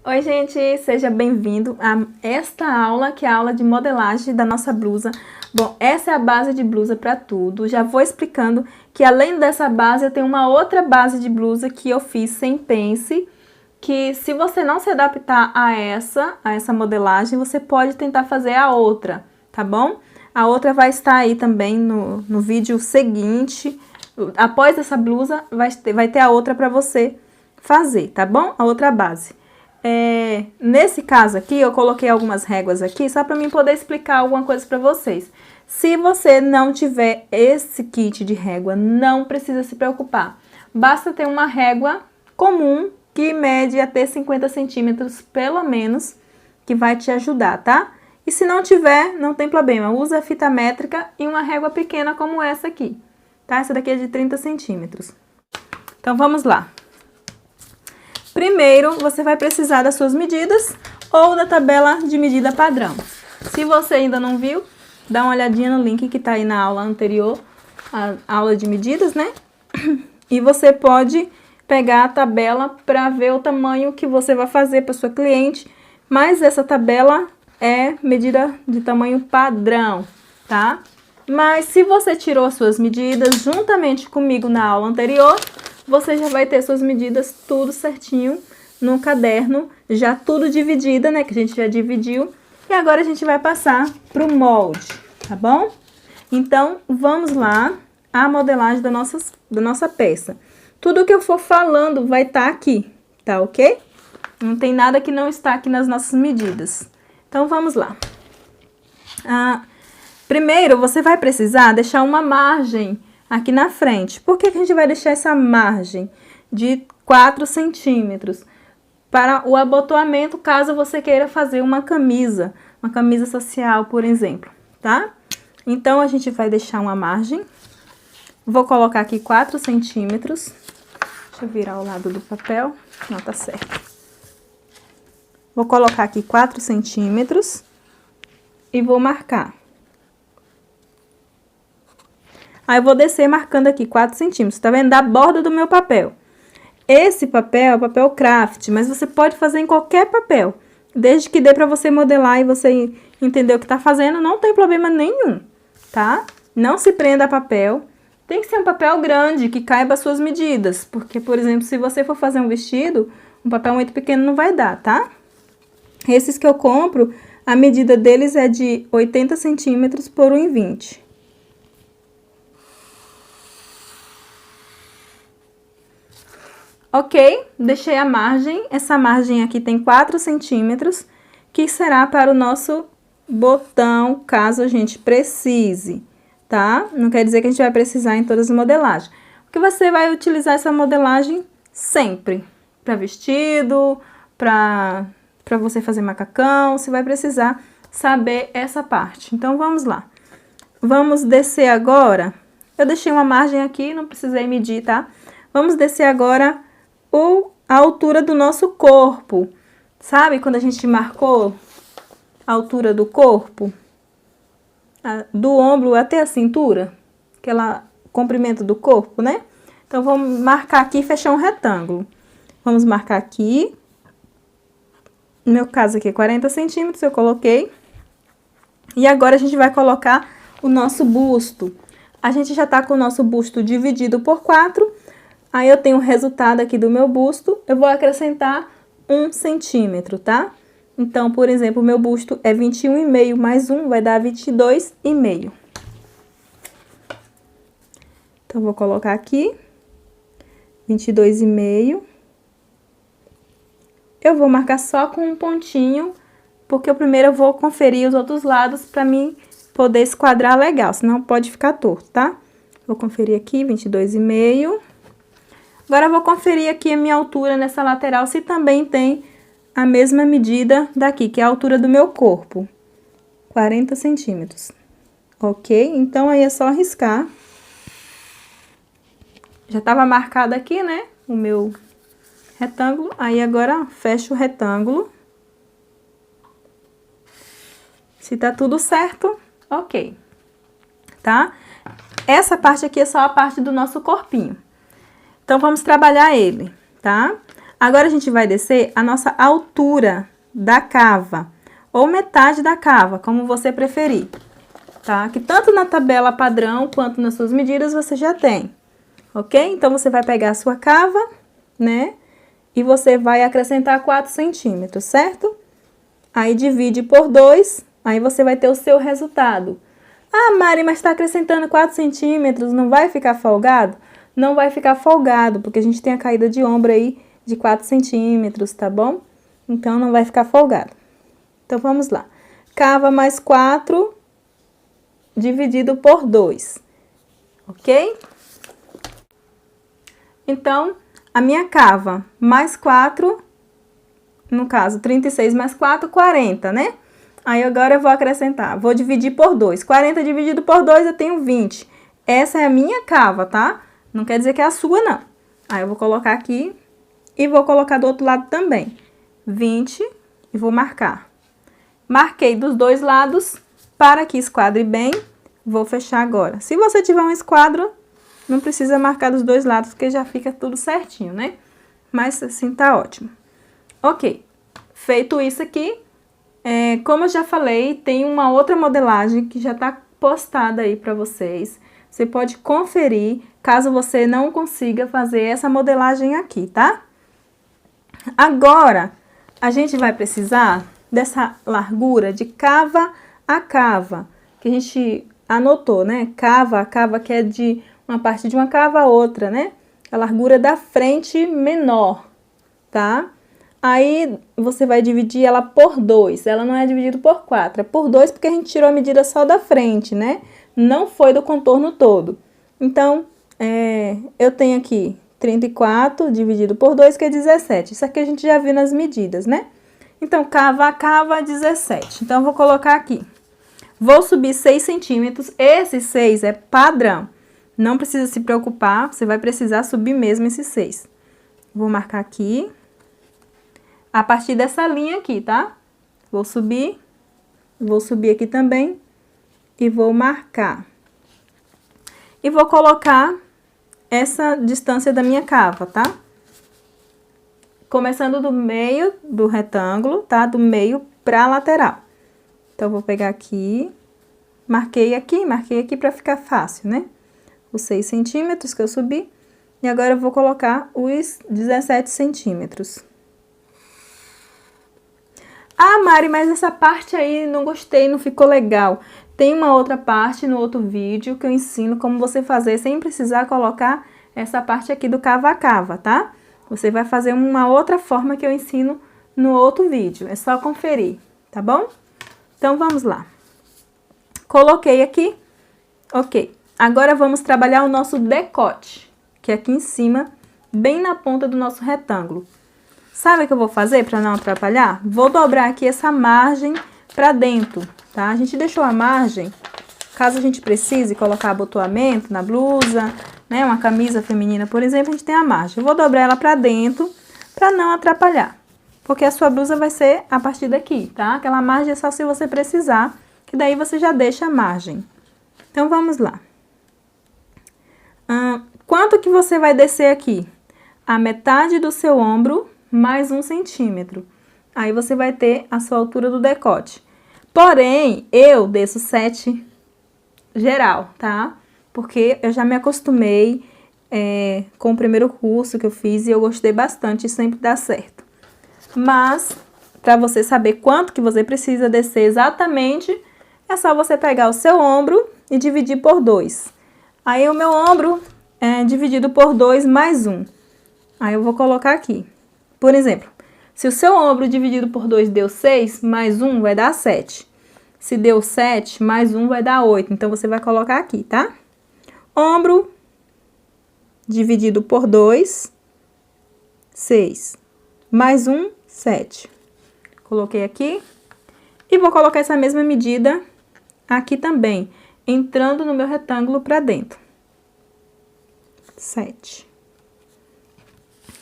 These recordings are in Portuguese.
Oi, gente, seja bem-vindo a esta aula, que é a aula de modelagem da nossa blusa. Bom, essa é a base de blusa para tudo. Já vou explicando que além dessa base, eu tenho uma outra base de blusa que eu fiz sem pence, que se você não se adaptar a essa modelagem, você pode tentar fazer a outra, tá bom? A outra vai estar aí também no vídeo seguinte. Após essa blusa, vai ter a outra para você fazer, tá bom? A outra base. Nesse caso aqui, eu coloquei algumas réguas aqui, só para mim poder explicar alguma coisa para vocês. Se você não tiver esse kit de régua, não precisa se preocupar. Basta ter uma régua comum, que mede até 50 centímetros, pelo menos, que vai te ajudar, tá? E se não tiver, não tem problema. Usa a fita métrica e uma régua pequena como essa aqui, tá? Essa daqui é de 30 centímetros. Então, vamos lá. Primeiro, você vai precisar das suas medidas ou da tabela de medida padrão. Se você ainda não viu, dá uma olhadinha no link que tá aí na aula anterior, a aula de medidas, né? E você pode pegar a tabela para ver o tamanho que você vai fazer para sua cliente, mas essa tabela é medida de tamanho padrão, tá? Mas se você tirou as suas medidas juntamente comigo na aula anterior, você já vai ter suas medidas tudo certinho no caderno, já tudo dividida, né? Que a gente já dividiu. E agora a gente vai passar pro molde, tá bom? Então, vamos lá, a modelagem da nossa peça. Tudo que eu for falando vai estar aqui, tá ok? Não tem nada que não está aqui nas nossas medidas. Então, vamos lá. Primeiro, você vai precisar deixar uma margem aqui na frente. Por que que a gente vai deixar essa margem de 4 centímetros? Para o abotoamento, caso você queira fazer uma camisa social, por exemplo, tá? Então, a gente vai deixar uma margem. Vou colocar aqui 4 centímetros. Deixa eu virar o lado do papel. Não, tá certo. Vou colocar aqui 4 centímetros e vou marcar. Aí, eu vou descer marcando aqui 4 centímetros, tá vendo? Da borda do meu papel. Esse papel é o papel craft, mas você pode fazer em qualquer papel. Desde que dê pra você modelar e você entender o que tá fazendo, não tem problema nenhum, tá? Não se prenda a papel. Tem que ser um papel grande, que caiba as suas medidas. Porque, por exemplo, se você for fazer um vestido, um papel muito pequeno não vai dar, tá? Esses que eu compro, a medida deles é de 80 centímetros por 1,20. Ok, deixei a margem. Essa margem aqui tem 4 centímetros, que será para o nosso botão, caso a gente precise, tá? Não quer dizer que a gente vai precisar em todas as modelagens. Porque você vai utilizar essa modelagem sempre. Para vestido, para você fazer macacão, você vai precisar saber essa parte. Então, vamos lá. Vamos descer agora. Eu deixei uma margem aqui, não precisei medir, tá? Vamos descer agora a altura do nosso corpo. Sabe quando a gente marcou a altura do corpo? Do ombro até a cintura? Aquele comprimento do corpo, né? Então, vamos marcar aqui e fechar um retângulo. Vamos marcar aqui. No meu caso aqui é 40 centímetros, eu coloquei. E agora a gente vai colocar o nosso busto. A gente já tá com o nosso busto dividido por 4. Aí, eu tenho o resultado aqui do meu busto, eu vou acrescentar 1 centímetro, tá? Então, por exemplo, o meu busto é 21,5 mais 1 vai dar 22,5. Então, vou colocar aqui 22,5. Eu vou marcar só com um pontinho, porque primeiro eu vou conferir os outros lados para mim poder esquadrar legal, senão pode ficar torto, tá? Vou conferir aqui 22,5. Agora, eu vou conferir aqui a minha altura nessa lateral, se também tem a mesma medida daqui, que é a altura do meu corpo. 40 centímetros. Ok? Então, aí é só riscar. Já estava marcado aqui, né? O meu retângulo. Aí, agora, fecho o retângulo. Se tá tudo certo, ok. Tá? Essa parte aqui é só a parte do nosso corpinho. Então, vamos trabalhar ele, tá? Agora, a gente vai descer a nossa altura da cava, ou metade da cava, como você preferir, tá? Que tanto na tabela padrão, quanto nas suas medidas, você já tem, ok? Então, você vai pegar a sua cava, né? E você vai acrescentar 4 centímetros, certo? Aí, divide por 2, aí você vai ter o seu resultado. Ah, Mari, mas está acrescentando 4 centímetros, não vai ficar folgado? Não vai ficar folgado, porque a gente tem a caída de ombro aí de 4 centímetros, tá bom? Então, não vai ficar folgado. Então, vamos lá. Cava mais 4 dividido por 2, ok? Então, a minha cava mais 4, no caso, 36 mais 4, 40, né? Aí, agora eu vou acrescentar, vou dividir por 2. 40 dividido por 2, eu tenho 20. Essa é a minha cava, tá? Não quer dizer que é a sua, não. Aí, eu vou colocar aqui e vou colocar do outro lado também. 20 e vou marcar. Marquei dos dois lados para que esquadre bem. Vou fechar agora. Se você tiver um esquadro, não precisa marcar dos dois lados, porque já fica tudo certinho, né? Mas assim tá ótimo. Ok. Feito isso aqui, como eu já falei, tem uma outra modelagem que já tá postada aí para vocês. Você pode conferir, caso você não consiga fazer essa modelagem aqui, tá? Agora, a gente vai precisar dessa largura de cava a cava, que a gente anotou, né? Cava a cava, que é de uma parte de uma cava a outra, né? A largura da frente menor, tá? Aí, você vai dividir ela por 2. Ela não é dividida por 4, é por 2 porque a gente tirou a medida só da frente, né? Não foi do contorno todo. Então, eu tenho aqui 34 dividido por 2, que é 17. Isso aqui a gente já viu nas medidas, né? Então, cava a cava, 17. Então, eu vou colocar aqui. Vou subir 6 centímetros. Esse 6 é padrão. Não precisa se preocupar, você vai precisar subir mesmo esse 6. Vou marcar aqui. A partir dessa linha aqui, tá? Vou subir aqui também. E vou marcar. E vou colocar essa distância da minha cava, tá? Começando do meio do retângulo, tá? Do meio pra lateral. Então, vou pegar aqui, marquei aqui pra ficar fácil, né? Os 6 centímetros que eu subi. E agora, eu vou colocar os 17 centímetros. Ah, Mari, mas essa parte aí não gostei, não ficou legal. Tem uma outra parte no outro vídeo que eu ensino como você fazer sem precisar colocar essa parte aqui do cava a cava, tá? Você vai fazer uma outra forma que eu ensino no outro vídeo. É só conferir, tá bom? Então, vamos lá. Coloquei aqui. Ok. Agora, vamos trabalhar o nosso decote, que é aqui em cima, bem na ponta do nosso retângulo. Sabe o que eu vou fazer para não atrapalhar? Vou dobrar aqui essa margem para dentro, tá? A gente deixou a margem, caso a gente precise colocar abotoamento na blusa, né? Uma camisa feminina, por exemplo, a gente tem a margem. Eu vou dobrar ela para dentro para não atrapalhar, porque a sua blusa vai ser a partir daqui, tá? Aquela margem é só se você precisar, que daí você já deixa a margem. Então, vamos lá. Quanto que você vai descer aqui? A metade do seu ombro mais 1 centímetro. Aí, você vai ter a sua altura do decote. Porém, eu desço 7 geral, tá? Porque eu já me acostumei com o primeiro curso que eu fiz e eu gostei bastante e sempre dá certo. Mas, para você saber quanto que você precisa descer exatamente, é só você pegar o seu ombro e dividir por 2. Aí, o meu ombro é dividido por 2 mais 1. Aí, eu vou colocar aqui. Por exemplo, se o seu ombro dividido por 2 deu 6, mais 1 vai dar 7. Se deu 7, mais 1 vai dar 8. Então, você vai colocar aqui, tá? Ombro dividido por 2, 6. Mais 1, 7. Coloquei aqui. E vou colocar essa mesma medida aqui também, entrando no meu retângulo para dentro. 7.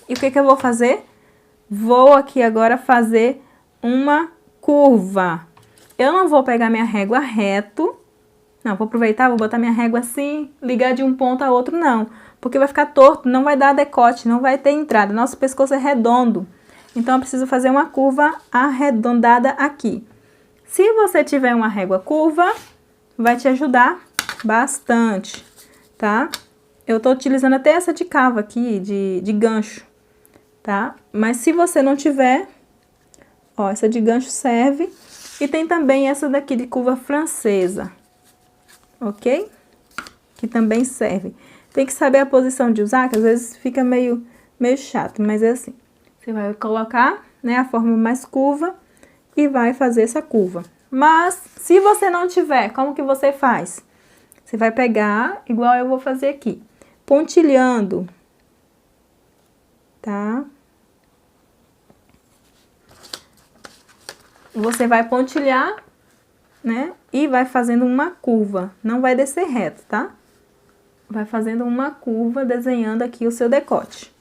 E o que que eu vou fazer? Vou aqui agora fazer uma curva. Eu não vou pegar minha régua reto. Não, vou aproveitar, vou botar minha régua assim, ligar de um ponto a outro, não. porque vai ficar torto, não vai dar decote, não vai ter entrada. Nosso pescoço é redondo, então eu preciso fazer uma curva arredondada aqui. Se você tiver uma régua curva, vai te ajudar bastante, tá? Eu tô utilizando até essa de cava aqui, de gancho, tá? Mas se você não tiver, ó, essa de gancho serve. E tem também essa daqui de curva francesa, ok? Que também serve. Tem que saber a posição de usar, que às vezes fica meio chato, mas é assim. Você vai colocar, né, a forma mais curva e vai fazer essa curva. Mas, se você não tiver, como que você faz? Você vai pegar, igual eu vou fazer aqui, pontilhando, tá? Você vai pontilhar, né? E vai fazendo uma curva. Não vai descer reto, tá? Vai fazendo uma curva, desenhando aqui o seu decote.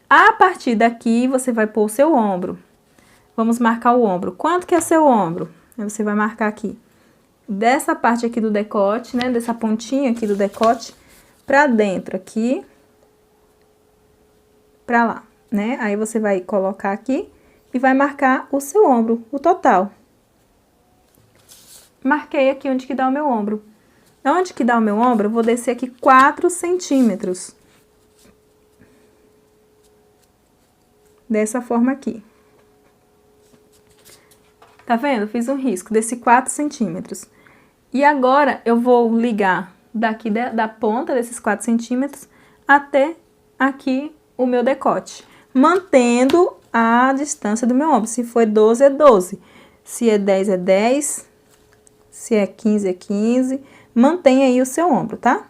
A partir daqui, você vai pôr o seu ombro. Vamos marcar o ombro. Quanto que é seu ombro? Você vai marcar aqui. Dessa parte aqui do decote, né? Dessa pontinha aqui do decote, pra dentro aqui. Pra lá, né? Aí você vai colocar aqui e vai marcar o seu ombro, o total. Marquei aqui onde que dá o meu ombro. Onde que dá o meu ombro, eu vou descer aqui 4 centímetros. Dessa forma aqui. Tá vendo? Fiz um risco, desci 4 centímetros. E agora, eu vou ligar daqui da ponta desses 4 centímetros até aqui o meu decote. Mantendo a distância do meu ombro. Se for 12, é 12. Se é 10, é 10. Se é 15, é 15. Mantenha aí o seu ombro, tá?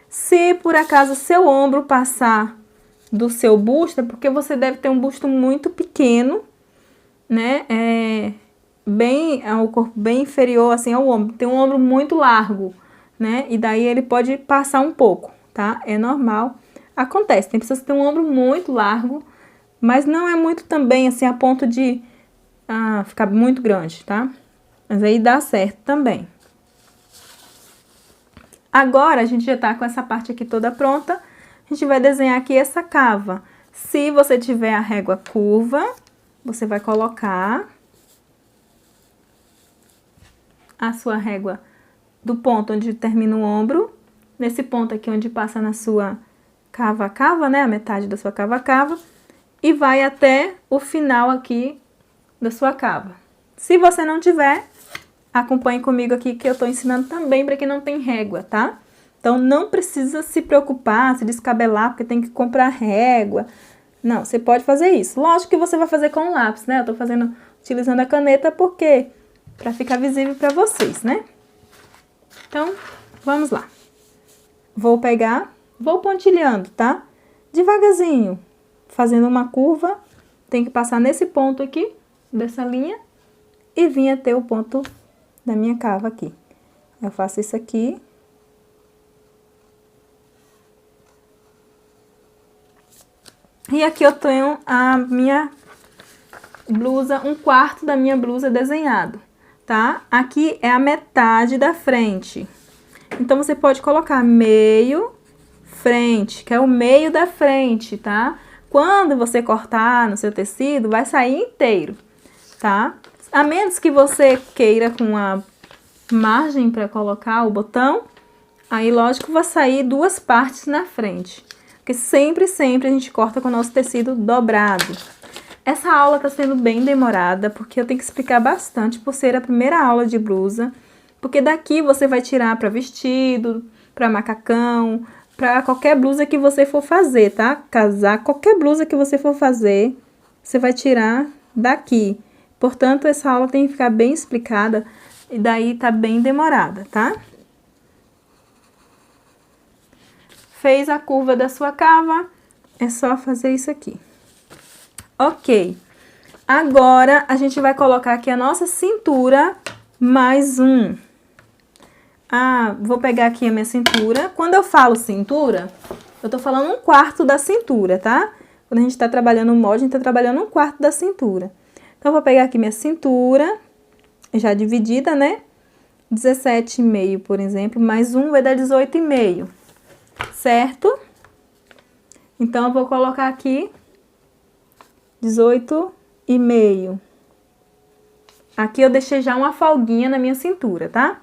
Se por acaso seu ombro passar do seu busto, é porque você deve ter um busto muito pequeno, né? O corpo bem inferior assim ao ombro. Tem um ombro muito largo, né? E daí ele pode passar um pouco, tá? É normal. Acontece, tem pessoas que têm um ombro muito largo, mas não é muito também assim a ponto de ficar muito grande, tá? Mas aí dá certo também. Agora, a gente já tá com essa parte aqui toda pronta. A gente vai desenhar aqui essa cava. Se você tiver a régua curva, você vai colocar a sua régua do ponto onde termina o ombro, nesse ponto aqui onde passa na sua cava-cava, né? A metade da sua cava-cava. E vai até o final aqui da sua cava. Se você não tiver, acompanhe comigo aqui que eu tô ensinando também para quem não tem régua, tá? Então, não precisa se preocupar, se descabelar, porque tem que comprar régua. Não, você pode fazer isso. Lógico que você vai fazer com lápis, né? Eu tô utilizando a caneta porque para ficar visível para vocês, né? Então, vamos lá. Vou pontilhando, tá? Devagarzinho, fazendo uma curva, tem que passar nesse ponto aqui, dessa linha, e vir até o ponto da minha cava aqui. Eu faço isso aqui. E aqui eu tenho a minha blusa, 1/4 da minha blusa desenhado, tá? Aqui é a metade da frente. Então, você pode colocar meio frente, que é o meio da frente, tá? Quando você cortar no seu tecido, vai sair inteiro, tá? A menos que você queira com a margem para colocar o botão, aí, lógico, vai sair 2 partes na frente. Porque sempre a gente corta com o nosso tecido dobrado. Essa aula tá sendo bem demorada, porque eu tenho que explicar bastante, por ser a primeira aula de blusa. Porque daqui você vai tirar para vestido, para macacão, para qualquer blusa que você for fazer, tá? Casaco, qualquer blusa que você for fazer, você vai tirar daqui. Portanto, essa aula tem que ficar bem explicada e daí tá bem demorada, tá? Fez a curva da sua cava, é só fazer isso aqui. Ok. Agora, a gente vai colocar aqui a nossa cintura mais um. Vou pegar aqui a minha cintura. Quando eu falo cintura, eu tô falando 1/4 da cintura, tá? Quando a gente tá trabalhando o molde, a gente tá trabalhando 1/4 da cintura. Então, eu vou pegar aqui minha cintura, já dividida, né? 17,5, por exemplo, mais 1 vai dar 18,5, certo? Então, eu vou colocar aqui 18,5. Aqui eu deixei já uma folguinha na minha cintura, tá?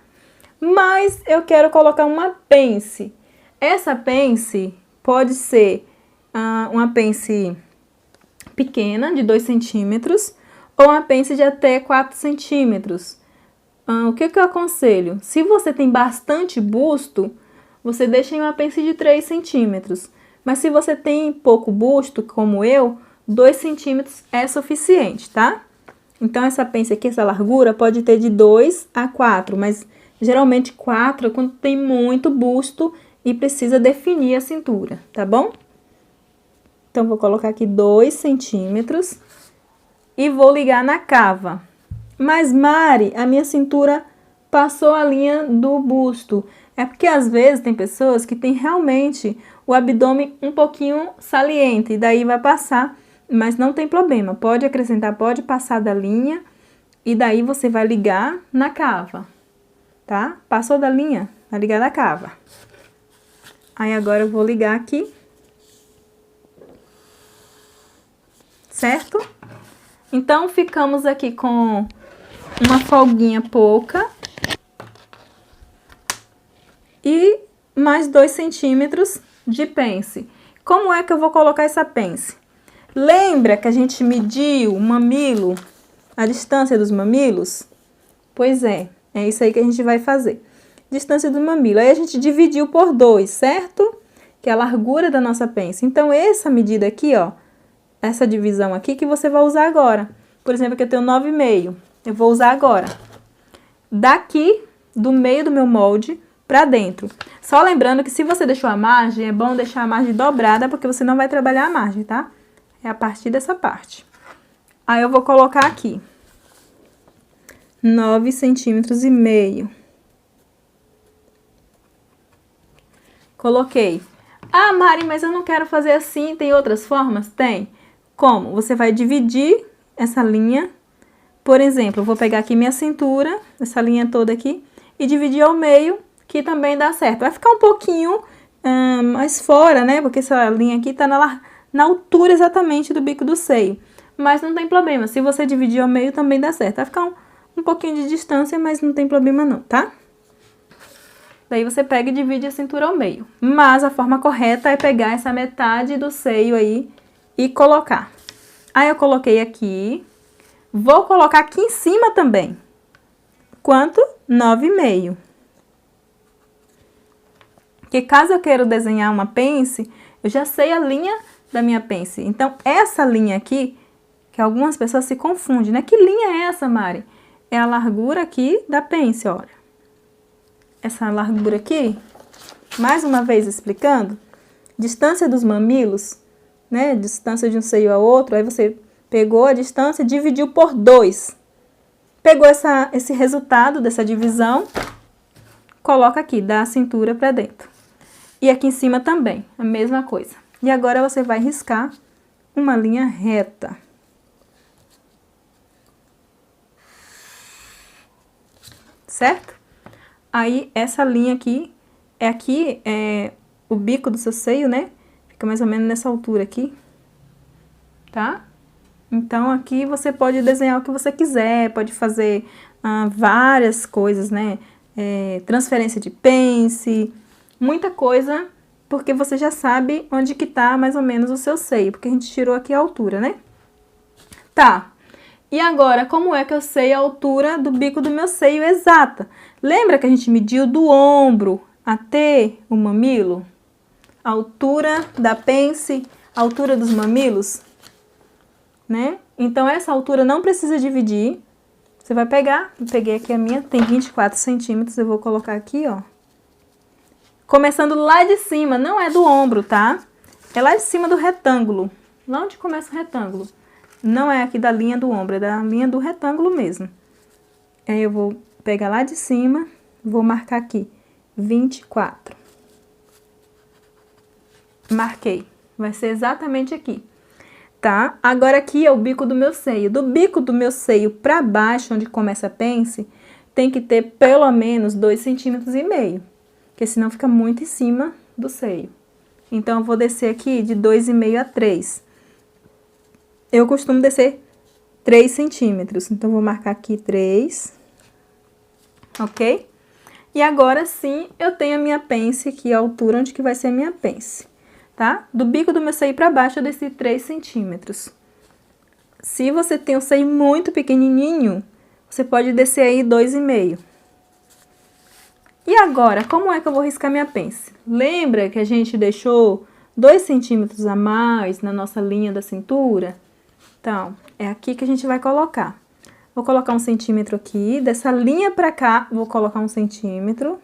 Mas eu quero colocar uma pence. Essa pence pode ser uma pence pequena, de 2 centímetros, ou uma pence de até 4 centímetros. O que eu aconselho? Se você tem bastante busto, você deixa em uma pence de 3 centímetros. Mas se você tem pouco busto, como eu, 2 centímetros é suficiente, tá? Então, essa pence aqui, essa largura, pode ter de 2 a 4, mas geralmente 4 é quando tem muito busto e precisa definir a cintura, tá bom? Então, vou colocar aqui 2 centímetros e vou ligar na cava. Mas, Mari, a minha cintura passou a linha do busto. É porque, às vezes, tem pessoas que têm realmente o abdômen um pouquinho saliente, e daí vai passar, mas não tem problema. Pode acrescentar, pode passar da linha, e daí você vai ligar na cava, tá? Passou da linha, vai ligar na cava. Aí, agora eu vou ligar aqui. Certo? Então, ficamos aqui com uma folguinha pouca e mais 2 centímetros de pence. Como é que eu vou colocar essa pence? Lembra que a gente mediu o mamilo, a distância dos mamilos? Pois é isso aí que a gente vai fazer. Distância do mamilo. Aí a gente dividiu por 2, certo? Que é a largura da nossa pence. Então, essa medida aqui, ó, essa divisão aqui que você vai usar agora. Por exemplo, aqui eu tenho 9,5. Eu vou usar agora. Daqui, do meio do meu molde, pra dentro. Só lembrando que se você deixou a margem, é bom deixar a margem dobrada, porque você não vai trabalhar a margem, tá? É a partir dessa parte. Aí, eu vou colocar aqui 9,5 centímetros. Coloquei. Ah, Mari, mas eu não quero fazer assim, tem outras formas? Tem. Como? Você vai dividir essa linha. Por exemplo, eu vou pegar aqui minha cintura, essa linha toda aqui, e dividir ao meio, que também dá certo. Vai ficar um pouquinho mais fora, né? Porque essa linha aqui tá na altura exatamente do bico do seio. Mas não tem problema, se você dividir ao meio também dá certo. Vai ficar um pouquinho de distância, mas não tem problema não, tá? Daí você pega e divide a cintura ao meio. Mas a forma correta é pegar essa metade do seio aí e colocar. Aí eu coloquei aqui. Vou colocar aqui em cima também. Quanto? 9,5. Porque caso eu queira desenhar uma pence, eu já sei a linha da minha pence. Então, essa linha aqui, que algumas pessoas se confundem, né? Que linha é essa, Mari? É a largura aqui da pence, olha. Essa largura aqui, mais uma vez explicando, distância dos mamilos, né? Distância de um seio ao outro, aí você pegou a distância e dividiu por 2. Pegou esse resultado dessa divisão, coloca aqui, dá a cintura pra dentro. E aqui em cima também, a mesma coisa. E agora você vai riscar uma linha reta. Certo? Aí, essa linha aqui é o bico do seu seio, né? Fica mais ou menos nessa altura aqui, tá? Então, aqui você pode desenhar o que você quiser, pode fazer várias coisas, né? Transferência de pence, muita coisa, porque você já sabe onde que tá mais ou menos o seu seio, porque a gente tirou aqui a altura, né? Tá. E agora, como é que eu sei a altura do bico do meu seio exata? Lembra que a gente mediu do ombro até o mamilo? A altura da pence, a altura dos mamilos, né? Então, essa altura não precisa dividir. Você vai pegar, eu peguei aqui a minha, tem 24 centímetros, eu vou colocar aqui, ó. Começando lá de cima, não é do ombro, tá? É lá de cima do retângulo, lá onde começa o retângulo. Não é aqui da linha do ombro, é da linha do retângulo mesmo. Aí eu vou pegar lá de cima, vou marcar aqui, 24. Marquei, vai ser exatamente aqui, tá? Agora aqui é o bico do meu seio. Do bico do meu seio pra baixo, onde começa a pence, tem que ter pelo menos 2,5 centímetros, porque senão fica muito em cima do seio. Então, eu vou descer aqui de 2,5 a 3. Eu costumo descer 3 centímetros, então, vou marcar aqui 3, ok? E agora sim, eu tenho a minha pence aqui, a altura onde que vai ser a minha pence, tá? Do bico do meu seio pra baixo, eu desci 3 centímetros. Se você tem o seio muito pequenininho, você pode descer aí 2,5. E agora, como é que eu vou riscar minha pence? Lembra que a gente deixou 2 centímetros a mais na nossa linha da cintura? Então, é aqui que a gente vai colocar. Vou colocar 1 centímetro aqui, dessa linha pra cá, vou colocar 1 centímetro.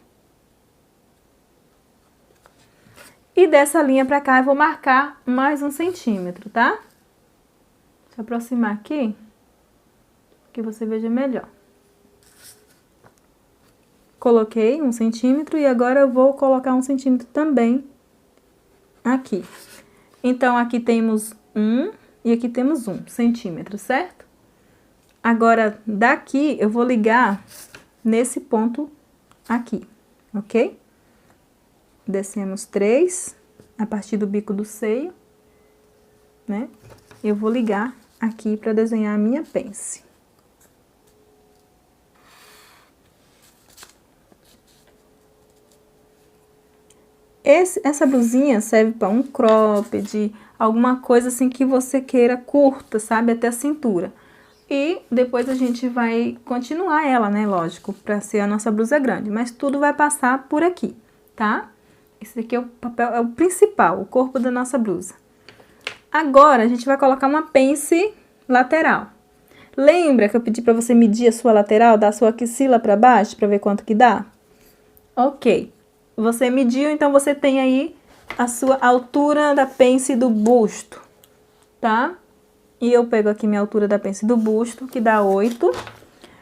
E dessa linha pra cá, eu vou marcar mais 1 centímetro, tá? Deixa eu aproximar aqui, que você veja melhor. Coloquei 1 centímetro e agora eu vou colocar 1 centímetro também aqui. Então, aqui temos 1 e aqui temos 1 centímetro, certo? Agora, daqui, eu vou ligar nesse ponto aqui, ok? Descemos 3, a partir do bico do seio, né? Eu vou ligar aqui para desenhar a minha pence. Essa blusinha serve para um cropped, alguma coisa assim que você queira curta, sabe? Até a cintura. E depois a gente vai continuar ela, né? Lógico, para ser a nossa blusa grande. Mas tudo vai passar por aqui, tá? Esse aqui é o papel, é o principal, o corpo da nossa blusa. Agora, a gente vai colocar uma pence lateral. Lembra que eu pedi para você medir a sua lateral, da sua axila para baixo, para ver quanto que dá? Ok. Você mediu, então você tem aí a sua altura da pence do busto, tá? E eu pego aqui minha altura da pence do busto, que dá 8.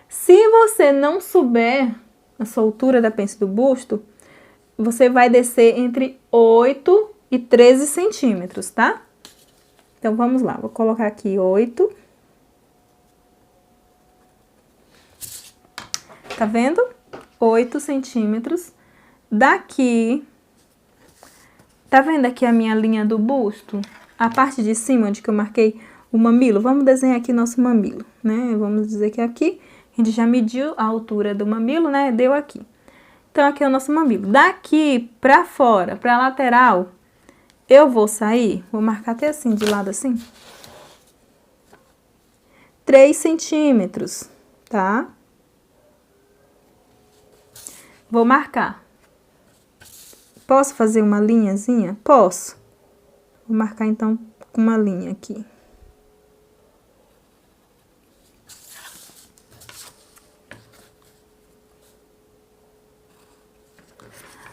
Se você não souber a sua altura da pence do busto, você vai descer entre 8 e 13 centímetros, tá? Então, vamos lá. Vou colocar aqui 8. Tá vendo? 8 centímetros. Daqui, tá vendo aqui a minha linha do busto? A parte de cima, onde que eu marquei o mamilo, vamos desenhar aqui nosso mamilo, né? Vamos dizer que aqui, a gente já mediu a altura do mamilo, né? Deu aqui. Então, aqui é o nosso mamilo. Daqui pra fora, pra lateral, eu vou sair, vou marcar até assim, de lado assim. 3 centímetros, tá? Vou marcar. Posso fazer uma linhazinha? Posso. Vou marcar, então, com uma linha aqui.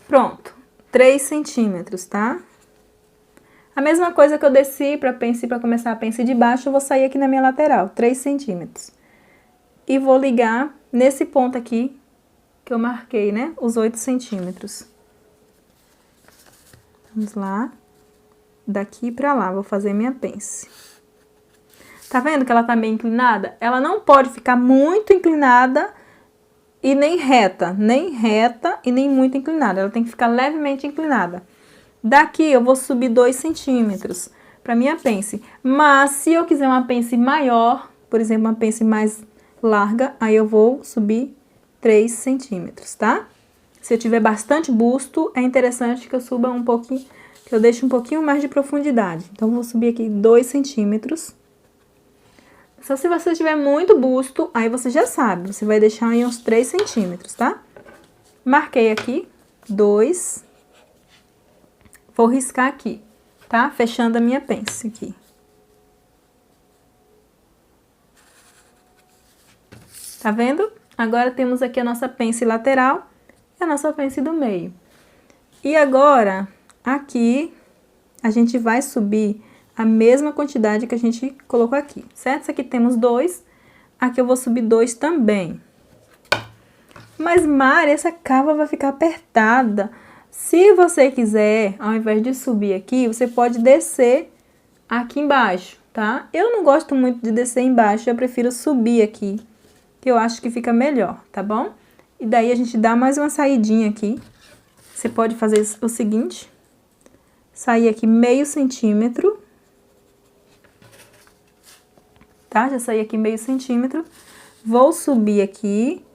Pronto, 3 centímetros, tá? A mesma coisa que eu desci para começar a pence de baixo, eu vou sair aqui na minha lateral, 3 centímetros. E vou ligar nesse ponto aqui, que eu marquei, né? Os 8 centímetros. Vamos lá. Daqui pra lá, vou fazer minha pence. Tá vendo que ela tá meio inclinada? Ela não pode ficar muito inclinada e nem reta e nem muito inclinada. Ela tem que ficar levemente inclinada. Daqui eu vou subir 2 centímetros para minha pence. Mas se eu quiser uma pence maior, por exemplo, uma pence mais larga, aí eu vou subir 3 centímetros, tá? Se eu tiver bastante busto, é interessante que eu suba um pouquinho, que eu deixe um pouquinho mais de profundidade. Então, eu vou subir aqui 2 centímetros. Só se você tiver muito busto, aí você já sabe, você vai deixar aí uns 3 centímetros, tá? Marquei aqui, 2. Vou riscar aqui, tá? Fechando a minha pence aqui. Tá vendo? Agora temos aqui a nossa pence lateral e a nossa pence do meio. E agora, aqui, a gente vai subir a mesma quantidade que a gente colocou aqui, certo? Isso aqui temos 2, aqui eu vou subir 2 também. Mas, Mari, essa cava vai ficar apertada. Se você quiser, ao invés de subir aqui, você pode descer aqui embaixo, tá? Eu não gosto muito de descer embaixo, eu prefiro subir aqui, que eu acho que fica melhor, tá bom? E daí a gente dá mais uma saidinha aqui. Você pode fazer o seguinte. Sair aqui meio centímetro. Tá? Já saí aqui meio centímetro. Vou subir aqui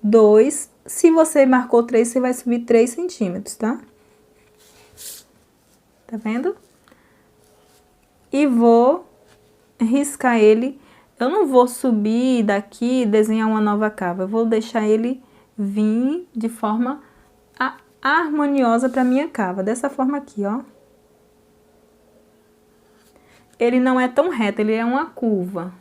2. Se você marcou 3, você vai subir 3 centímetros, tá? Tá vendo? E vou riscar ele. Eu não vou subir daqui e desenhar uma nova cava. Eu vou deixar ele vir de forma harmoniosa para minha cava. Dessa forma aqui, ó. Ele não é tão reto, ele é uma curva.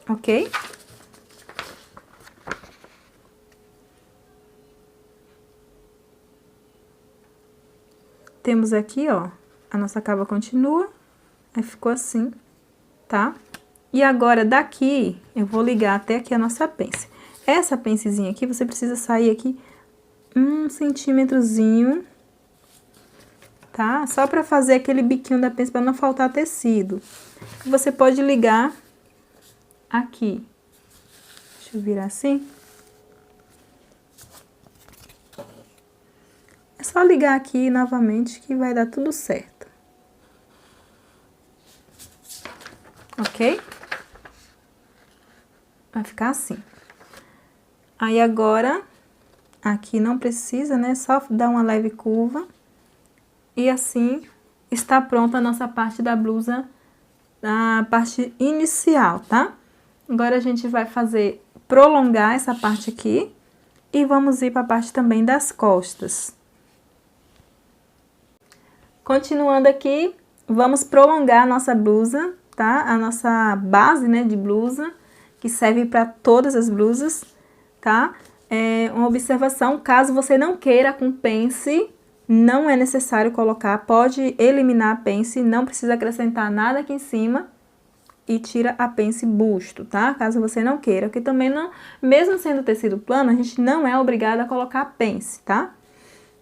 Ok? Temos aqui, ó, a nossa cava continua, aí ficou assim, tá? E agora, daqui, eu vou ligar até aqui a nossa pence. Essa pencezinha aqui, você precisa sair aqui 1 centímetrozinho, tá? Só pra fazer aquele biquinho da pence, pra não faltar tecido. Você pode ligar aqui. Deixa eu virar assim. É só ligar aqui novamente que vai dar tudo certo. Ok? Vai ficar assim. Aí agora, aqui não precisa, né? Só dar uma leve curva. E assim, está pronta a nossa parte da blusa, a parte inicial, tá? Agora a gente vai prolongar essa parte aqui. E vamos ir para a parte também das costas. Continuando aqui, vamos prolongar a nossa blusa, tá? A nossa base, né, de blusa, que serve para todas as blusas, tá? Uma observação, caso você não queira com pence, não é necessário colocar, pode eliminar a pence, não precisa acrescentar nada aqui em cima e tira a pence busto, tá? Caso você não queira, porque também não, mesmo sendo tecido plano, a gente não é obrigado a colocar a pence, tá?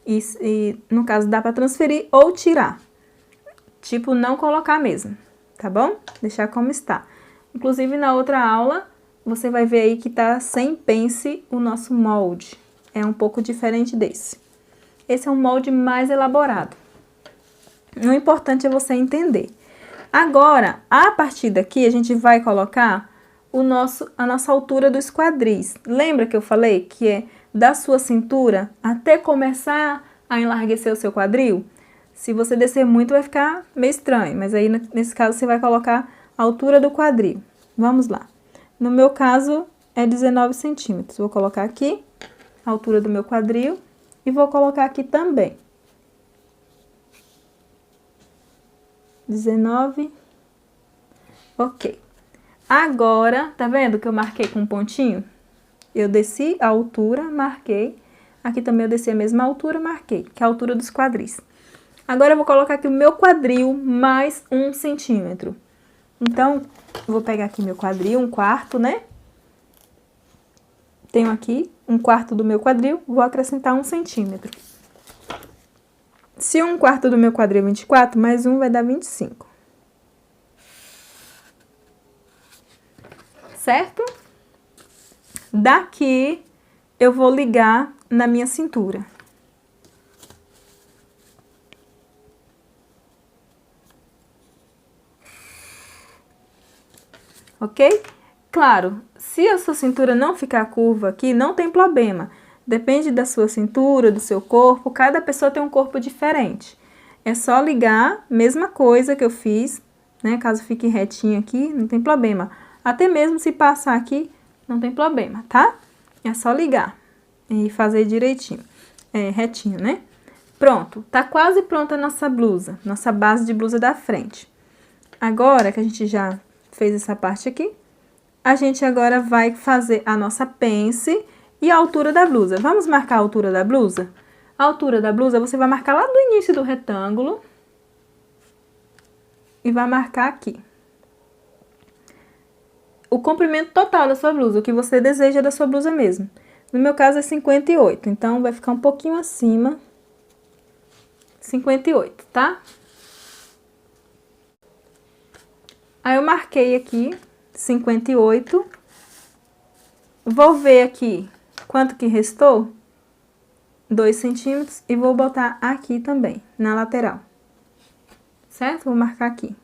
E no caso dá para transferir ou tirar, tipo não colocar mesmo, tá bom? Deixar como está. Inclusive na outra aula você vai ver aí que tá sem pence o nosso molde, é um pouco diferente desse. Esse é um molde mais elaborado. O importante é você entender. Agora, a partir daqui a gente vai colocar a nossa altura dos quadris. Lembra que eu falei que é da sua cintura até começar a enlarguecer o seu quadril? Se você descer muito vai ficar meio estranho, mas aí nesse caso você vai colocar a altura do quadril. Vamos lá. No meu caso é 19 centímetros. Vou colocar aqui a altura do meu quadril e vou colocar aqui também. 19. Ok. Agora, tá vendo que eu marquei com um pontinho? Eu desci a altura, marquei. Aqui também eu desci a mesma altura, marquei, que é a altura dos quadris. Agora eu vou colocar aqui o meu quadril mais 1 centímetro. Então, eu vou pegar aqui meu quadril, 1/4, né? Tenho aqui 1/4 do meu quadril, vou acrescentar 1 centímetro. Se 1/4 do meu quadril é 24, mais 1 vai dar 25. Certo? Daqui, eu vou ligar na minha cintura. Ok? Claro, se a sua cintura não ficar curva aqui, não tem problema. Depende da sua cintura, do seu corpo, cada pessoa tem um corpo diferente. É só ligar, mesma coisa que eu fiz, né? Caso fique retinho aqui, não tem problema. Até mesmo se passar aqui, não tem problema, tá? É só ligar e fazer direitinho, retinho, né? Pronto, tá quase pronta a nossa blusa, nossa base de blusa da frente. Agora que a gente já fez essa parte aqui, a gente agora vai fazer a nossa pence e a altura da blusa. Vamos marcar a altura da blusa? A altura da blusa você vai marcar lá no início do retângulo e vai marcar aqui. O comprimento total da sua blusa, o que você deseja da sua blusa mesmo. No meu caso é 58, então vai ficar um pouquinho acima, 58, tá? Aí eu marquei aqui 58. Vou ver aqui quanto que restou. 2 centímetros e vou botar aqui também, na lateral. Certo? Vou marcar aqui.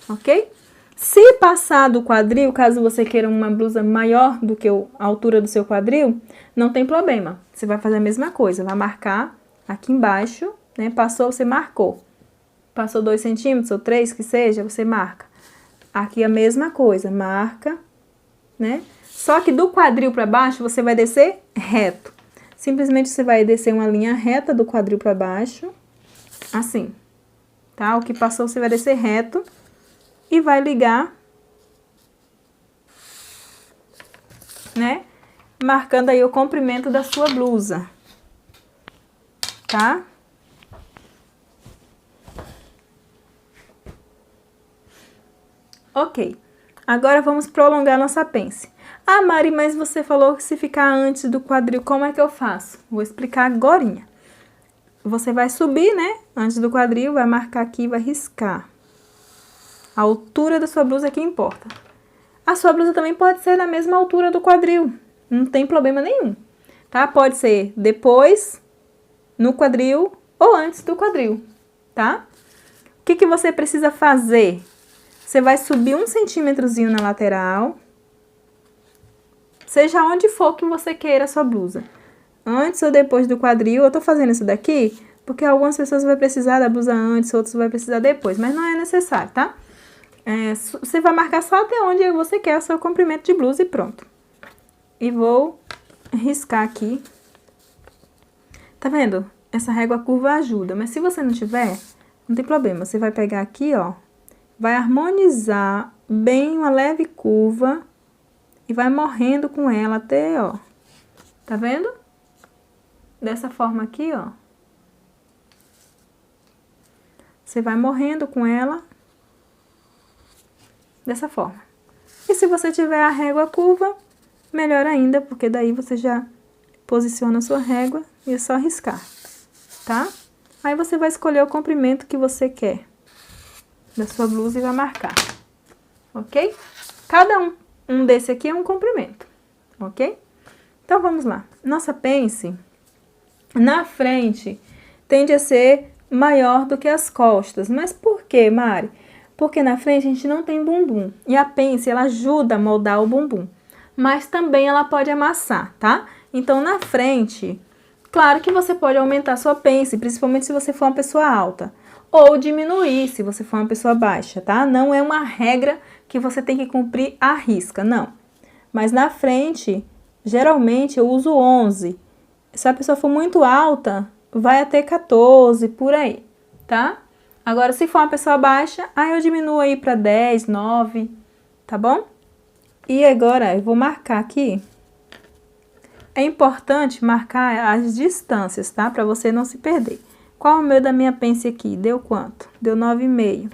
Ok? Se passar do quadril, caso você queira uma blusa maior do que a altura do seu quadril, não tem problema. Você vai fazer a mesma coisa, vai marcar aqui embaixo, né? Passou, você marcou. Passou 2 centímetros ou 3, que seja, você marca. Aqui a mesma coisa, marca, né? Só que do quadril para baixo, você vai descer reto. Simplesmente você vai descer uma linha reta do quadril para baixo, assim, tá? O que passou, você vai descer reto. E vai ligar, né? Marcando aí o comprimento da sua blusa, tá? Ok. Agora vamos prolongar nossa pence. Ah, Mari, mas você falou que se ficar antes do quadril, como é que eu faço? Vou explicar agorinha. Você vai subir, né? Antes do quadril, vai marcar aqui, vai riscar. A altura da sua blusa é que importa. A sua blusa também pode ser na mesma altura do quadril. Não tem problema nenhum, tá? Pode ser depois, no quadril ou antes do quadril, tá? O que você precisa fazer? Você vai subir 1 centímetrozinho na lateral, seja onde for que você queira a sua blusa. Antes ou depois do quadril, eu tô fazendo isso daqui porque algumas pessoas vão precisar da blusa antes, outras vai precisar depois, mas não é necessário, tá? Você vai marcar só até onde você quer o seu comprimento de blusa e pronto. E vou riscar aqui. Tá vendo? Essa régua curva ajuda, mas se você não tiver, não tem problema. Você vai pegar aqui, ó, vai harmonizar bem uma leve curva e vai morrendo com ela até, ó, tá vendo? Dessa forma aqui, ó. Você vai morrendo com ela dessa forma. E se você tiver a régua curva, melhor ainda, porque daí você já posiciona a sua régua e é só riscar, tá? Aí você vai escolher o comprimento que você quer da sua blusa e vai marcar, ok? Cada um desse aqui é um comprimento, ok? Então, vamos lá. Nossa pence, na frente, tende a ser maior do que as costas. Mas por quê, Mari? Porque na frente a gente não tem bumbum. E a pence, ela ajuda a moldar o bumbum. Mas também ela pode amassar, tá? Então, na frente, claro que você pode aumentar sua pence, principalmente se você for uma pessoa alta. Ou diminuir se você for uma pessoa baixa, tá? Não é uma regra que você tem que cumprir à risca, não. Mas na frente, geralmente eu uso 11. Se a pessoa for muito alta, vai até 14, por aí, tá? Agora, se for uma pessoa baixa, aí eu diminuo aí para 10, 9, tá bom? E agora, eu vou marcar aqui. É importante marcar as distâncias, tá? Para você não se perder. Qual o meu da minha pence aqui? Deu quanto? Deu 9,5.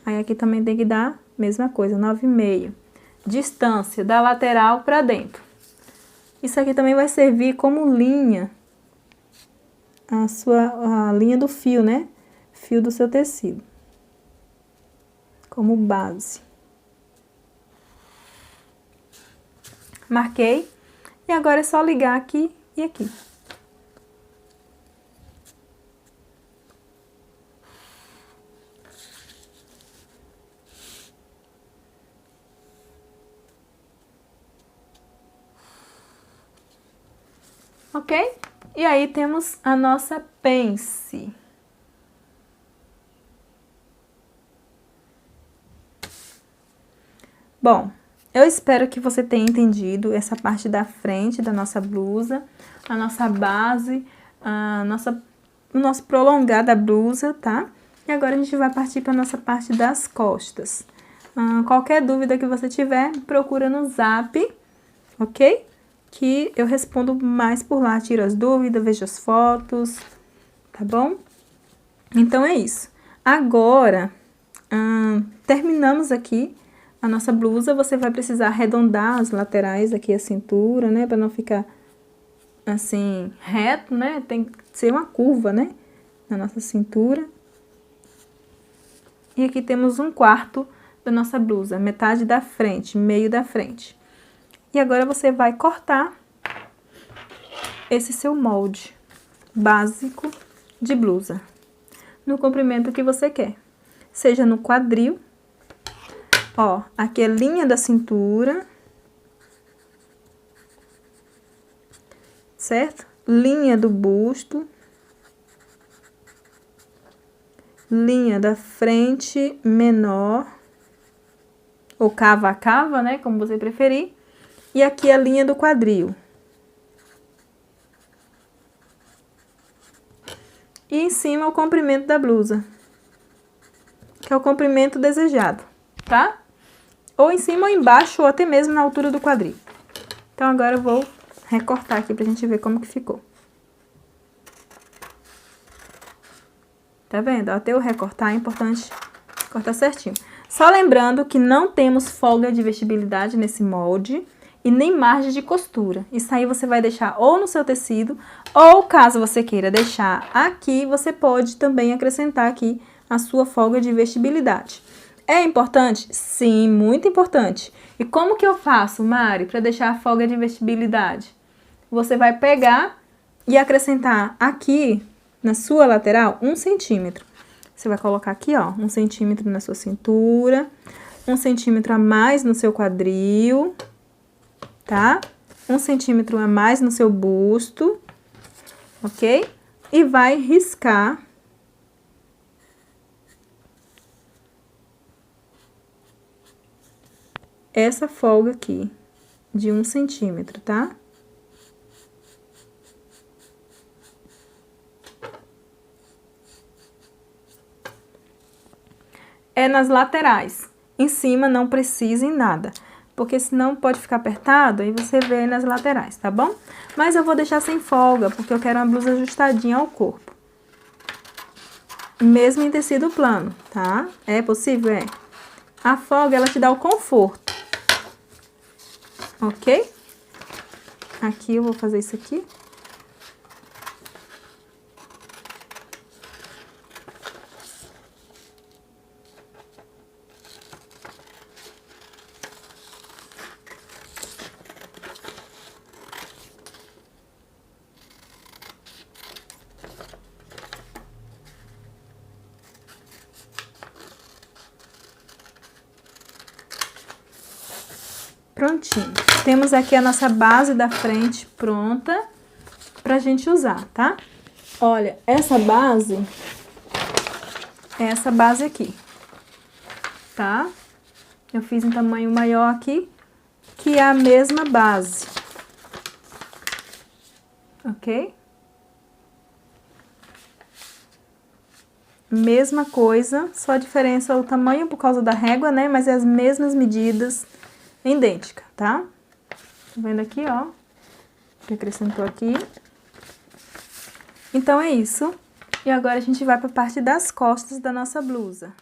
Aí aqui também tem que dar mesma coisa, 9,5. Distância da lateral para dentro. Isso aqui também vai servir como linha, a linha do fio, né? Fio do seu tecido, como base. Marquei. E agora é só ligar aqui e aqui. Ok? E aí temos a nossa pence. Bom, eu espero que você tenha entendido essa parte da frente da nossa blusa, a nossa base, o nosso prolongar da blusa, tá? E agora a gente vai partir para a nossa parte das costas. Qualquer dúvida que você tiver, procura no Zap, ok? Que eu respondo mais por lá, tiro as dúvidas, vejo as fotos, tá bom? Então, é isso. Agora, terminamos aqui a nossa blusa. Você vai precisar arredondar as laterais aqui, a cintura, né? Pra não ficar assim, reto, né? Tem que ser uma curva, né? Na nossa cintura. E aqui temos 1/4 da nossa blusa, metade da frente, meio da frente. E agora você vai cortar esse seu molde básico de blusa, no comprimento que você quer. Seja no quadril, ó, aqui é a linha da cintura, certo? Linha do busto, linha da frente menor, ou cava a cava, né, como você preferir, e aqui a linha do quadril. E em cima o comprimento da blusa, que é o comprimento desejado, tá? Ou em cima ou embaixo, ou até mesmo na altura do quadril. Então, agora eu vou recortar aqui pra gente ver como que ficou. Tá vendo? Até eu recortar, é importante cortar certinho. Só lembrando que não temos folga de vestibilidade nesse molde e nem margem de costura. Isso aí você vai deixar ou no seu tecido, ou caso você queira deixar aqui, você pode também acrescentar aqui a sua folga de vestibilidade. É importante? Sim, muito importante. E como que eu faço, Mari, para deixar a folga de vestibilidade? Você vai pegar e acrescentar aqui, na sua lateral, 1 centímetro. Você vai colocar aqui, ó, 1 centímetro na sua cintura, 1 centímetro a mais no seu quadril, tá? 1 centímetro a mais no seu busto, ok? E vai riscar essa folga aqui de 1 centímetro, tá? É nas laterais. Em cima não precisa em nada, porque senão pode ficar apertado e você vê nas laterais, tá bom? Mas eu vou deixar sem folga, porque eu quero uma blusa ajustadinha ao corpo. Mesmo em tecido plano, tá? É possível? É. A folga, ela te dá o conforto. Ok? Aqui eu vou fazer isso aqui. Prontinho. Temos aqui a nossa base da frente pronta pra gente usar, tá? Olha, essa base é essa base aqui, tá? Eu fiz em tamanho maior aqui, que é a mesma base, ok? Mesma coisa, só a diferença é o tamanho por causa da régua, né? Mas é as mesmas medidas, idêntica, tá? Tá vendo aqui, ó? Que acrescentou aqui. Então, é isso. E agora a gente vai pra parte das costas da nossa blusa.